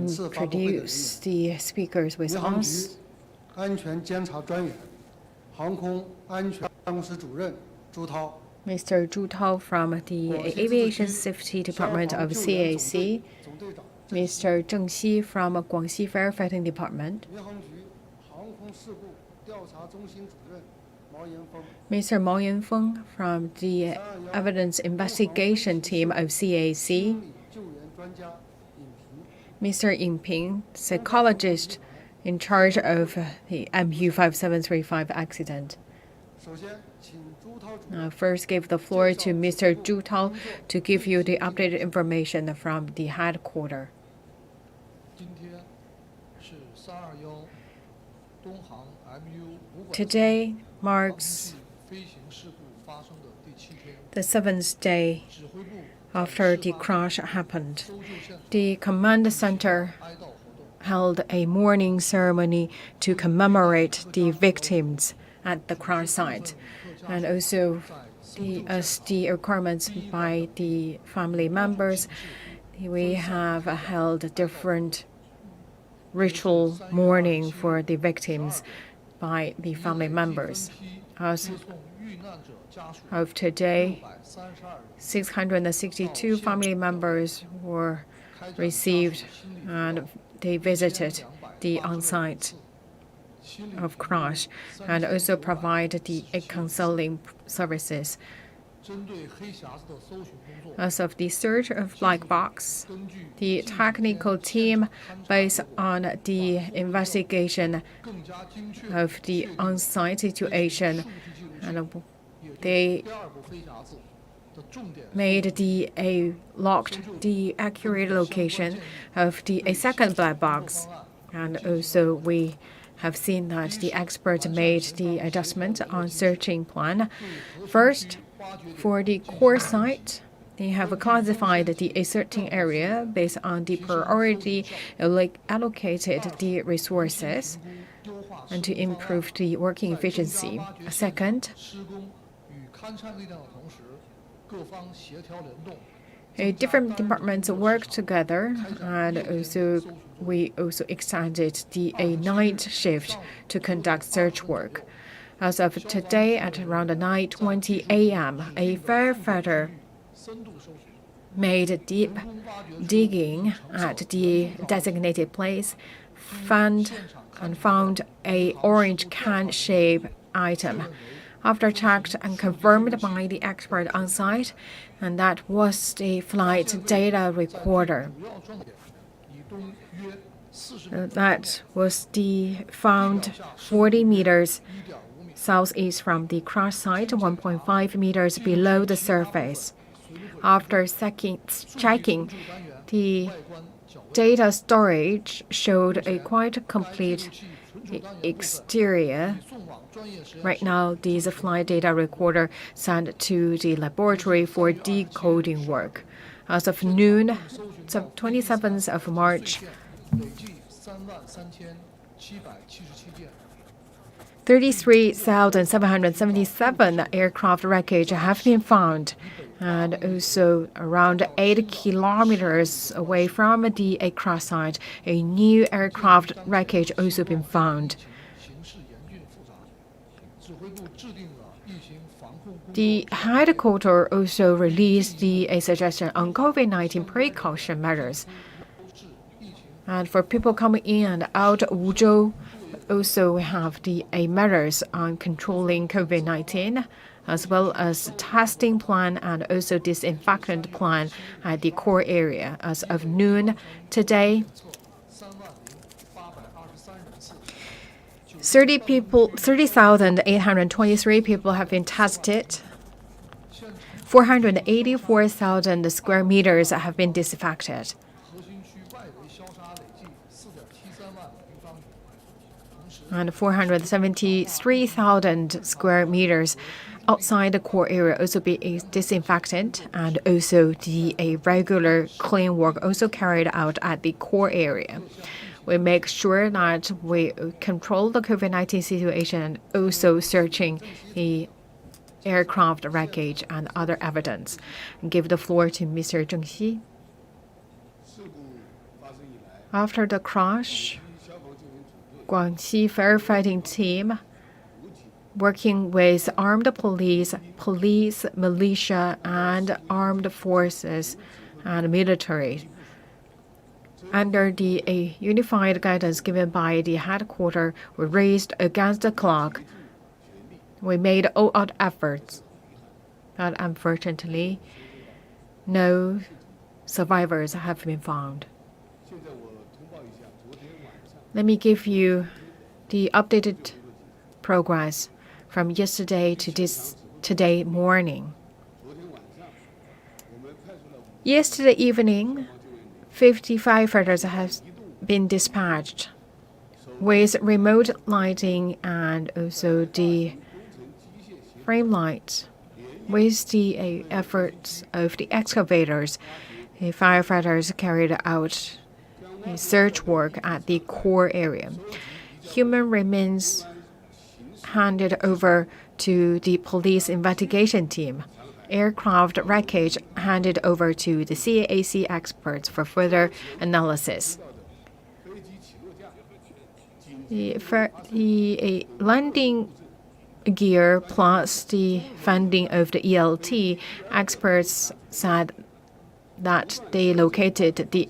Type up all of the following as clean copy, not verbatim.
introduce the speakers with us. 安全监察专员、航空安全办公室主任朱涛。 Mr. Zhu Tao from the Aviation Safety Department of CAC, Mr. Zheng Xi from Guangxi Firefighting Department, Mr. Mao Yanfeng from the Evidence Investigation Team of CAC, Mr. Yingping, psychologist in charge of the MU5735 accident. First, give the floor to Mr. Zhu Tao to give you the updated information from the headquarters. Today marks the 7th day after the crash happened. The command center held a mourning ceremony to commemorate the victims at the crash site, and also as the requirements by the family members, we have held different ritual mourning for the victims by the family members. As of today, 662 family members were received and they visited the on-site of crash and also provide the counseling services. As of the search of black box, the technical team, based on the investigation of the on-site situation, and they made locked the accurate location of a second black box, and also we have seen that the experts made the adjustment on searching plan. First, for the core site, they have classified the searching area based on the priority allocated the resources and to improve the working efficiency. Second, different departments work together, and we also extended a night shift to conduct search work. As of today, at around 9:20 a.m., a firefighter made deep digging at the designated place, found a orange can-shaped item. After checked and confirmed by the expert on site, and that was the flight data recorder. That was found 40 meters southeast from the crash site, 1.5 meters below the surface. After checking, the data storage showed a quite complete exterior. Right now, this flight data recorder sent to the laboratory for decoding work. As of noon, 27th of March, 33,777 aircraft wreckage have been found, and also around 8 kilometers away from the crash site, a new aircraft wreckage also been found. The headquarters also released a suggestion on COVID-19 precaution measures. And for people coming in and out of Wuzhou, also we have measures on controlling COVID-19, as well as testing plan and also disinfectant plan at the core area. As of noon today, 30,823 people have been tested. 484,000 square meters have been disinfected. And 473,000 square meters outside the core area also be disinfected, and also a regular clean work also carried out at the core area. We make sure that we control the COVID-19 situation and also searching the aircraft wreckage and other evidence. And give the floor to Mr. Zheng Xi. After the crash, Guangxi firefighting team, working with armed police, militia, and armed forces and military, under the unified guidance given by the headquarters, we raced against the clock. We made all-out efforts, but unfortunately, no survivors have been found. Let me give you the updated progress from yesterday to today morning. Yesterday evening, 50 firefighters have been dispatched with remote lighting and also the frame lights. With the efforts of the excavators, the firefighters carried out search work at the core area. Human remains handed over to the police investigation team. Aircraft wreckage handed over to the CAC experts for further analysis. The landing gear plus the funding of the ELT, experts said that they located the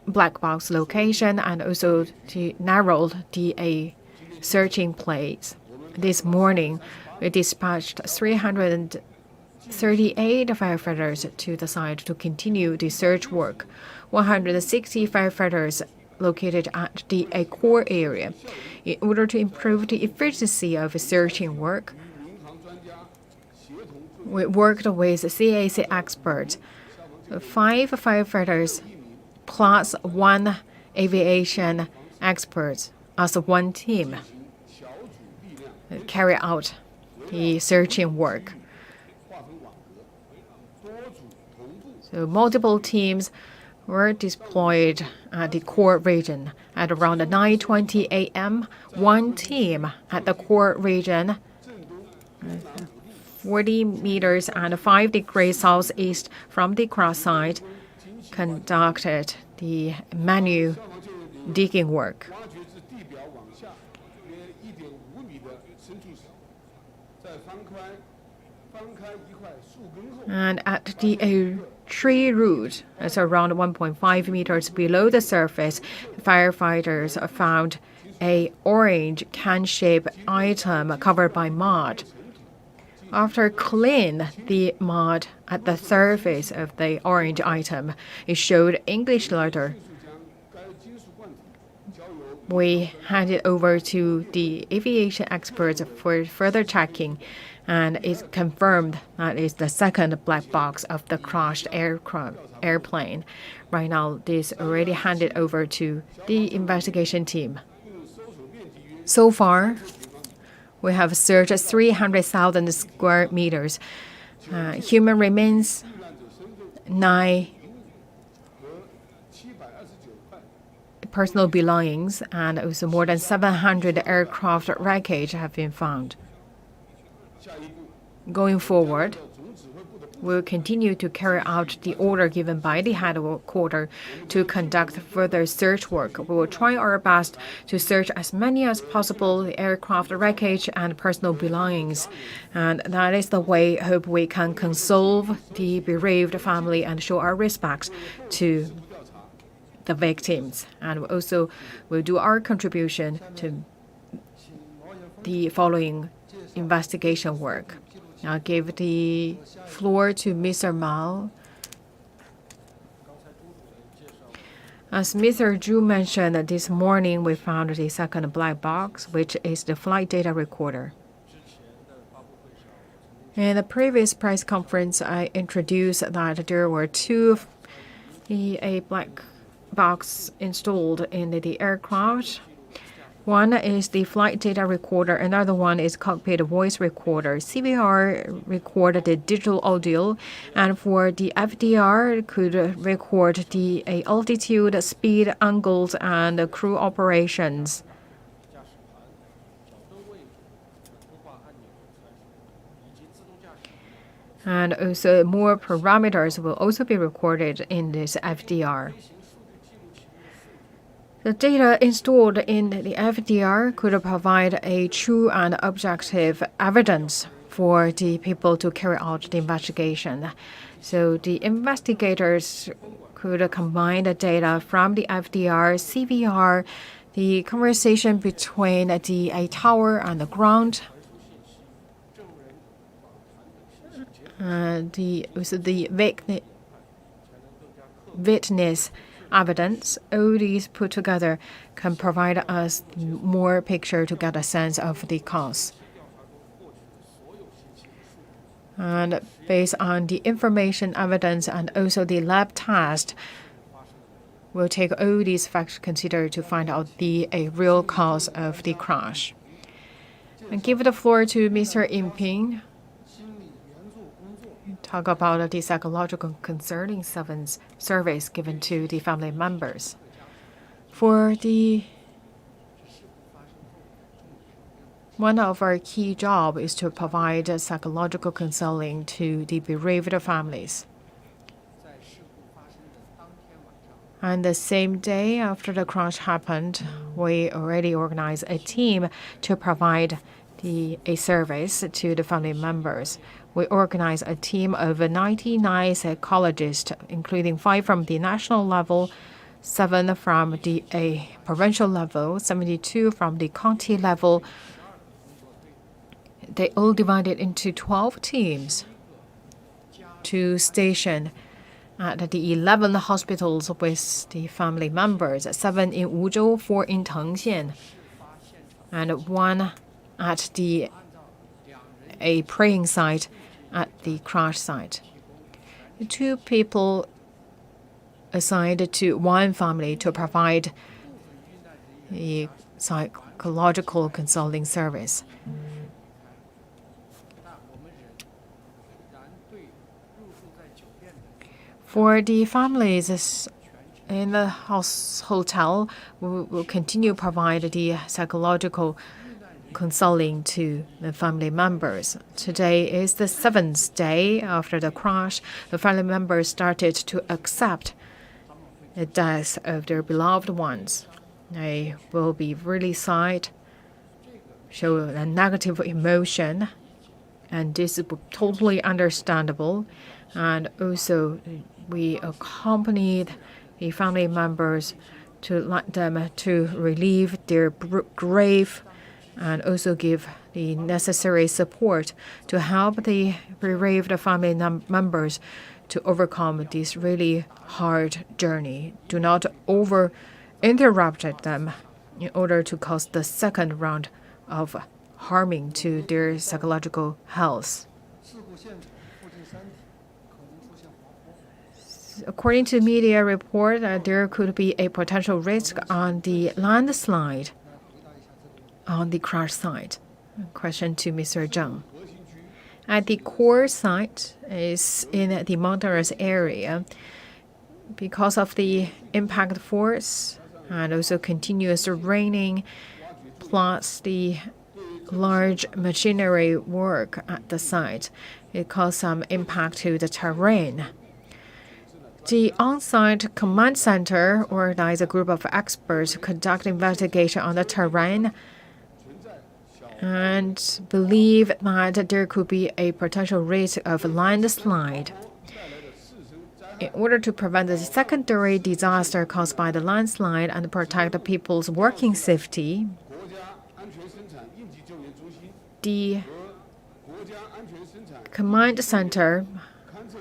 black box location and also to narrowed the searching place. This morning, we dispatched 338 firefighters to the site to continue the search work. 160 firefighters located at the core area. In order to improve the efficiency of searching work, we worked with CAC experts, 5 firefighters plus 1 aviation expert as one team carry out the searching work. So multiple teams were deployed at the core region. At around 9:20 a.m., one team at the core region, 40 meters and 5 degrees southeast from the crash site, conducted the manual digging work. And at the tree root, it's around 1.5 meters below the surface, firefighters found an orange can-shaped item covered by mud. After cleaning the mud at the surface of the orange item, it showed English letter. We handed over to the aviation experts for further checking, and it's confirmed that it's the second black box of the crashed airplane. Right now, this already handed over to the investigation team. So far, we have searched 300,000 square meters. Human remains, 9 personal belongings, and also more than 700 aircraft wreckage have been found. Going forward, we'll continue to carry out the order given by the headquarters to conduct further search work. We will try our best to search as many as possible the aircraft wreckage and personal belongings. And that is the way I hope we can console the bereaved family and show our respects to the victims. And we also will do our contribution to the following investigation work. I'll give the floor to Mr. Mao. As Mr. Zhu mentioned, this morning we found the second black box, which is the flight data recorder. In the previous press conference, I introduced that there were 2 black box installed in the aircraft. One is the flight data recorder, another one is cockpit voice recorder. CVR recorded the digital audio, and for the FDR could record the altitude, speed, angles, and crew operations. And also more parameters will also be recorded in this FDR. The data installed in the FDR could provide a true and objective evidence for the people to carry out the investigation. So the investigators could combine the data from the FDR, CVR, the conversation between the tower and the ground, the witness evidence. All these put together can provide us more picture to get a sense of the cause. And based on the information, evidence, and also the lab test, we'll take all these facts considered to find out a real cause of the crash. And give the floor to Mr. Yingping. Talk about the psychological concerning surveys given to the family members. One of our key jobs is to provide psychological counseling to the bereaved families. And the same day after the crash happened, we already organized a team to provide a service to the family members. We organized a team of 99 psychologists, including 5 from the national level, 7 from the provincial level, 72 from the county level. They all divided into 12 teams to station at the 11 hospitals with the family members, 7 in Wuzhou, 4 in Tengxian, and 1 at a praying site at the crash site. 2 people assigned to 1 family to provide a psychological consulting service. For the families in the hotel, we will continue to provide the psychological consulting to the family members. Today is the 7th day after the crash. The family members started to accept the death of their beloved ones. They will be really sad, show a negative emotion, and this is totally understandable. And also, we accompanied the family members to let them to relieve their grief and also give the necessary support to help the bereaved family members to overcome this really hard journey. Do not interrupt them in order to cause the second round of harming to their psychological health. According to media report, there could be a potential risk on the landslide on the crash site. Question to Mr. Zhuang. At the core site is in the mountainous area. Because of the impact force and also continuous raining, plus the large machinery work at the site, it caused some impact to the terrain. The on-site command center organized a group of experts to conduct investigation on the terrain and believe that there could be a potential risk of landslide. In order to prevent the secondary disaster caused by the landslide and protect the people's working safety, the command center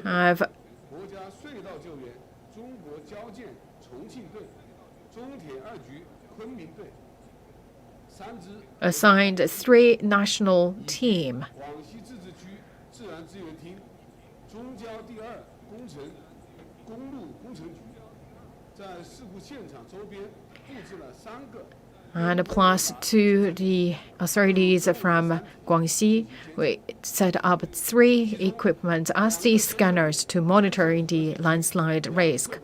have assigned 3 national teams. And plus to the authorities from Guangxi, we set up 3 equipment as the scanners to monitor the landslide risk.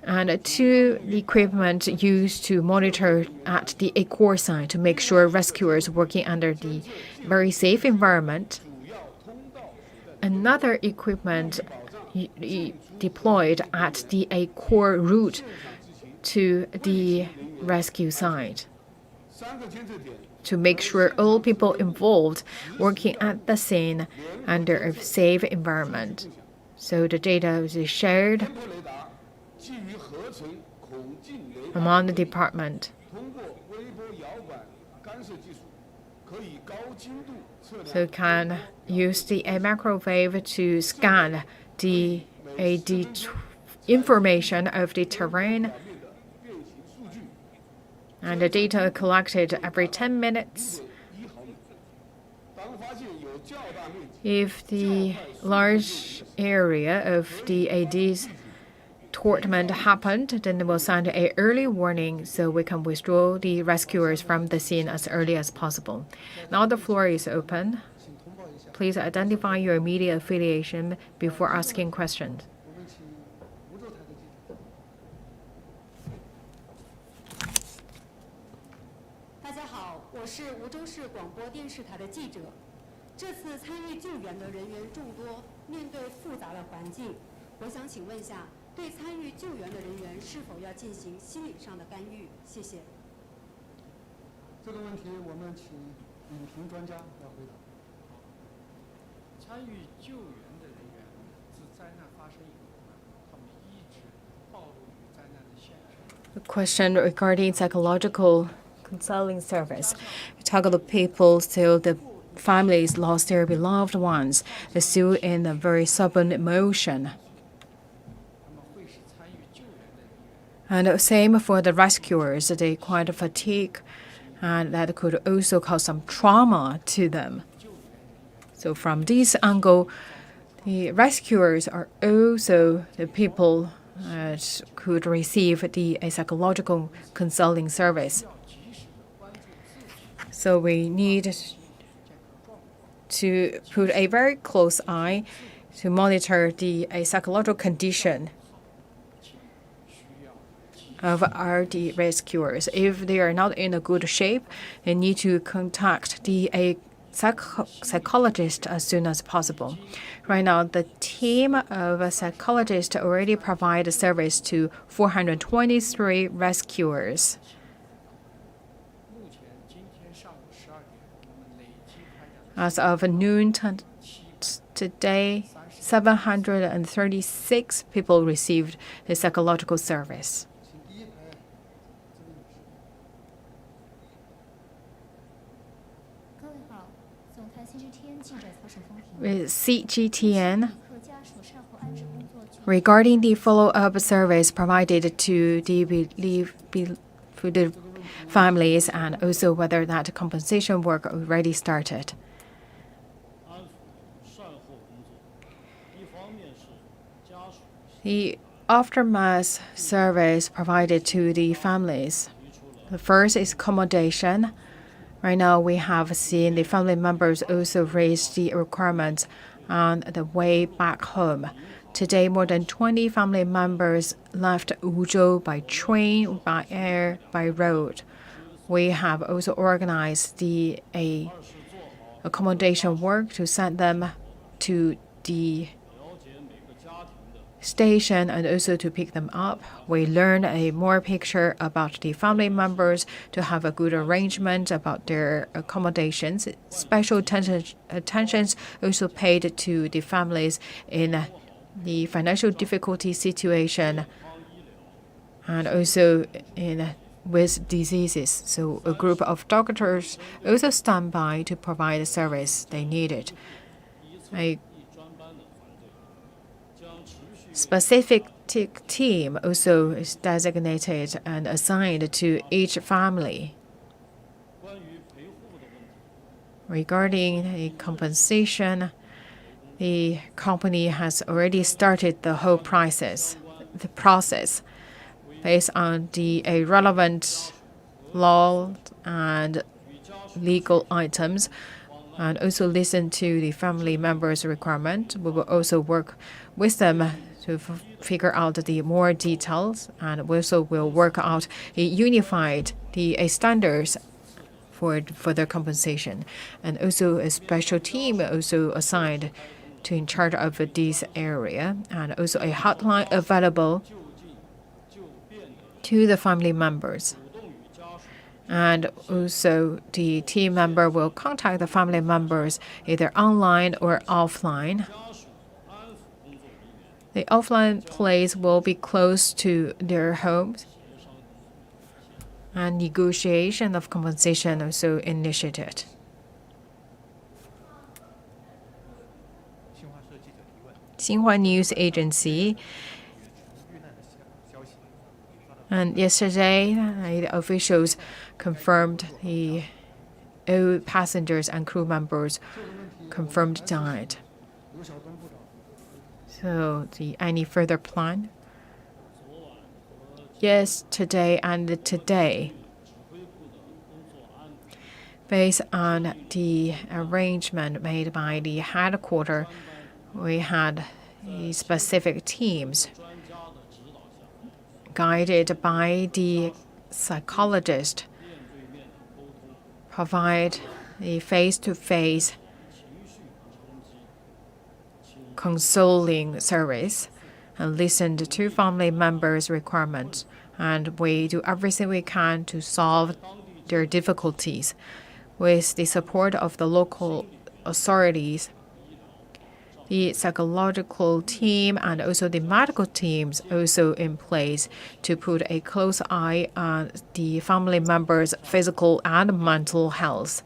And 2 equipment used to monitor at the core site to make sure rescuers working under the very safe environment. another equipment deployed at the core route to the rescue site to make sure all people involved working at the scene under a safe environment. So the data is shared among the department. So can use the microwave to scan the information of the terrain, and the data collected every 10 minutes. If the large area of the AD's torment happened, then they will send an early warning so we can withdraw the rescuers from the scene as early as possible. Now the floor is open. Please identify your media affiliation before asking questions. A question regarding psychological counseling service. We talk about people still the families lost their beloved ones, they're still in a very stubborn emotion. And the same for the rescuers, they quite fatigued, and that could also cause some trauma to them. So from this angle, the rescuers are also the people that could receive the psychological counseling service. So we need to put a very close eye to monitor the psychological condition of our rescuers. If they are not in a good shape, they need to contact the psychologist as soon as possible. Right now, the team of psychologists already provide service to 423 rescuers. As of noon today, 736 people received the psychological service. With CGTN, regarding the follow-up service provided to the families, and also whether that compensation work already started. The aftermath service provided to the families. The first is accommodation. Right now, we have seen the family members also raise the requirements on the way back home. Today, more than 20 family members left Wuzhou by train, by air, by road. We have also organized the accommodation work to send them to the station and also to pick them up. We learn a more picture about the family members to have a good arrangement about their accommodations. Special attentions also paid to the families in the financial difficulty situation and also with diseases. So a group of doctors also stand by to provide the service they needed. A specific team also is designated and assigned to each family. Regarding the compensation, the company has already started the whole process based on the relevant law and legal items, and also listen to the family members' requirement. We will also work with them to figure out the more details, and we also will work out a unified standards for their compensation, and also a special team also assigned to in charge of this area, and also a hotline available to the family members. And also the team member will contact the family members either online or offline. The offline place will be close to their homes, and negotiation of compensation also initiated. Xinhua News Agency. And yesterday, the officials confirmed all passengers and crew members confirmed died. So, any further plan? Yesterday and today, based on the arrangement made by the headquarters, we had specific teams guided by the psychologist provide a face-to-face consoling service and listened to family members' requirements, and we do everything we can to solve their difficulties. With the support of the local authorities, the psychological team and also the medical teams also in place to put a close eye on the family members' physical and mental health.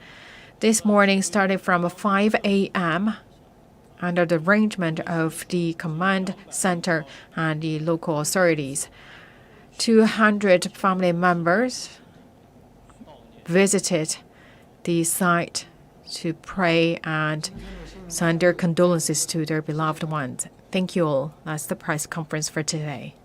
This morning, starting from 5 a.m., under the arrangement of the command center and the local authorities, 200 family members visited the site to pray and send their condolences to their beloved ones. Thank you all. That's the press conference for today.